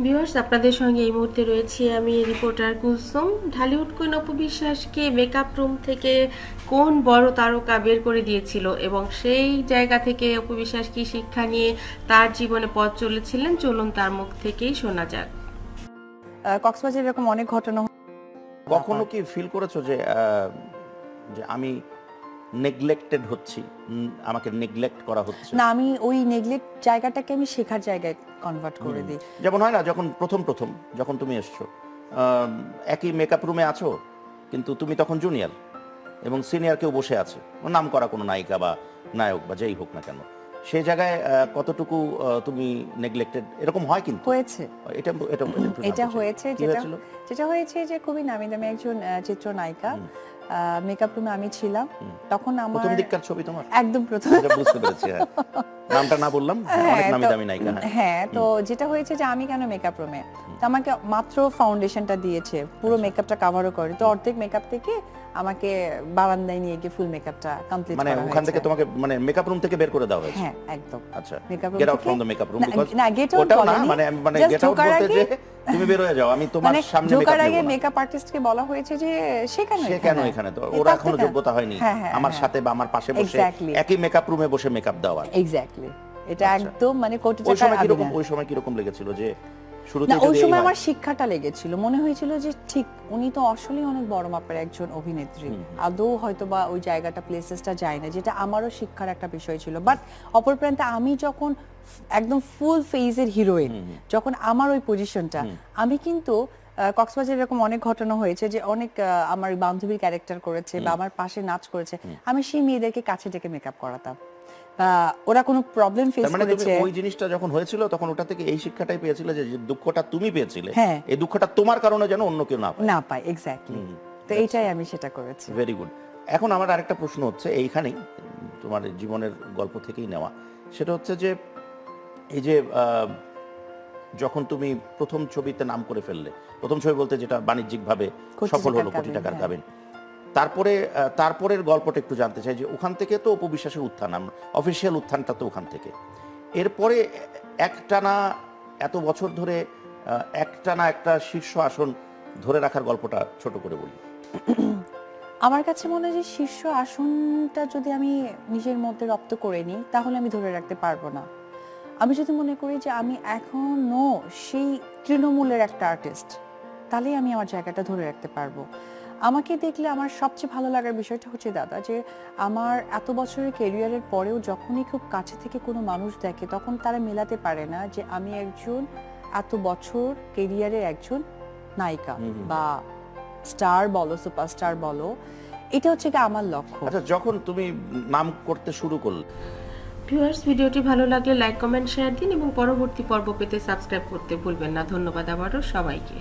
Viewers, আপনাদের সঙ্গে এই মুহূর্তে রয়েছি আমি রিপোর্টার কুলসুম। ঢালিউড কুইন অপু বিশ্বাসকে মেকআপ রুম থেকে কোন বড় তারকা বের করে দিয়েছিল এবং সেই জায়গা থেকে অপু বিশ্বাস কি শিক্ষা নিয়ে তার জীবনে পথ চলেছিলেন, চলুন তার মুখ থেকেই শোনা যাক। কক্সবাজারে এরকম অনেক ঘটনা। কখনো কি ফিল করেছো যে আমি নেগলেক্টেড হচ্ছি, আমাকে নেগলেক্ট করা হচ্ছে? না, আমি ওই নেগলেক্ট জায়গাটাকে আমি শেখার জায়গায় কনভার্ট করে দিই। যেমন হয় না, যখন প্রথম যখন তুমি এসছো, একই মেকআপ রুমে আছো, কিন্তু তুমি তখন জুনিয়র এবং সিনিয়র কেউ বসে আছে, নাম করা কোনো নায়িকা বা নায়ক বা যেই হোক না কেন, সেই জায়গায় কতটুকু তুমি নেগলেক্টেড, এরকম হয়? কিন্তু হয়েছে, এটা হয়েছে। যেটা হয়েছে যে খুবই নামি দামি একজন চিত্রনায়িকা, মেকআপ রুমে আমি ছিলাম তখন। আমার প্রথম দিককার ছবি তোমার? একদম প্রথম। বুঝতে পেরেছি, নামটা না বললাম, অনেক নামি দামি নায়িকা। হ্যাঁ, তো যেটা হয়েছে যে আমি কেন মেকআপ রুমে, তো আমাকে মাত্র ফাউন্ডেশনটা দিয়েছে, পুরো মেকআপটা কভারও করে, তো অর্ধেক মেকআপ থেকে আমাকে বারান্দায় নিয়ে গিয়ে ফুল মেকআপটা কমপ্লিট করা হয়েছে। ওখান থেকে তোমাকে মেকআপ রুম থেকে বের করে দেওয়া হয়েছে? হ্যাঁ, একদম। আচ্ছা, makeup room get out from the makeup room, because না, গেট আউট বলেনি, মানে গেট আউট বলতে যে তুমি বের হয়ে যাও, আমি তোমার সামনে মেকআপ ঢোকার আগে দেব না। মেকআপ আর্টিস্টকে বলা হয়েছে যে সে কেন এখানে, তো ওরা এখনো যোগ্যতা হয়নি আমার সাথে বা আমার পাশে বসে একই মেকআপ রুমে বসে মেকআপ দেওয়া। এক্স্যাক্টলি, এটা একদম মানে কোটি টাকার আবেদন। ওই সময় কি রকম লেগেছিল যে না, ওই সময় আমার শিক্ষাটা লেগেছিল, মনে হয়েছিল যে ঠিক উনি তো আসলেই অনেক বড় মাপের একজন অভিনেত্রী, আদৌ হয়তো বা ওই জায়গাটা প্লেসেসটা যায় না, যেটা আমারও শিক্ষার একটা বিষয় ছিল। বাট অপর প্রান্তে আমি যখন একদম ফুল ফেজের হিরোইন, যখন আমার ওই পজিশনটা, আমি কিন্তু কক্সবাজারে এরকম অনেক ঘটনা হয়েছে যে অনেক আমার বান্ধবীর ক্যারেক্টার করেছে বা আমার পাশে নাচ করেছে, আমি সেই মেয়েদেরকে কাছে ডেকে মেকআপ করাতাম, ওরা কোনো প্রবলেম ফেস করেছে। ওই জিনিসটা যখন হয়েছিল তখন ওটা থেকে এই শিক্ষাটাই পেয়েছিল যে দুঃখটা তুমি পেয়েছিলে, এই দুঃখটা তোমার কারণে যেন অন্য কেউ না পায়। এক্স্যাক্টলি, তো এইটাই আমি সেটা করেছি। Very good. এখন আমার আরেকটা প্রশ্ন হচ্ছে, এইখানেই তোমার জীবনের গল্প থেকেই নেওয়া, সেটা হচ্ছে যে এই যে যখন তুমি প্রথম ছবিতে নাম করে ফেললে, প্রথম ছবি বলতে যেটা বাণিজ্যিকভাবে সফল হলো, কোটি টাকার কাবিন, তারপরের গল্পটা একটু জানতে চাই যে ওখান থেকে তো অপু বিশ্বাসের উত্থান, অফিসিয়াল উত্থানটা তো ওখান থেকে, এরপরে একটানা এত বছর ধরে একটানা একটা শীর্ষ আসন ধরে রাখার গল্পটা ছোট করে বলি। আমার কাছে মনে হয় যে শীর্ষ আসনটা যদি আমি নিজের মধ্যে রপ্ত করে নিই তাহলে আমি ধরে রাখতে পারবো না। আমি যদি মনে করি যে আমি এখনো সেই তৃণমূলের একটা আর্টিস্ট, তাহলেই আমি আমার জায়গাটা ধরে রাখতে পারবো। আমাকে দেখলে আমার সবচেয়ে ভালো লাগার বিষয়টা হচ্ছে দাদা, যে আমার এত বছরের ক্যারিয়ারের পরেও যখনই খুব কাছে থেকে কোনো মানুষ দেখে তখন তারা মেলাতে পারে না যে আমি একজন এত বছর ক্যারিয়ারের একজন নায়িকা বা স্টার বলো, সুপারস্টার বলো, এটা হচ্ছে কি আমার লক্ষ্য। আচ্ছা, যখন তুমি নাম করতে শুরু করলে। ভিউয়ার্স, ভিডিওটি ভালো লাগলে লাইক, কমেন্ট, শেয়ার দিন এবং পরবর্তী পর্ব পেতে সাবস্ক্রাইব করতে ভুলবেন না। ধন্যবাদ আবারও সবাইকে।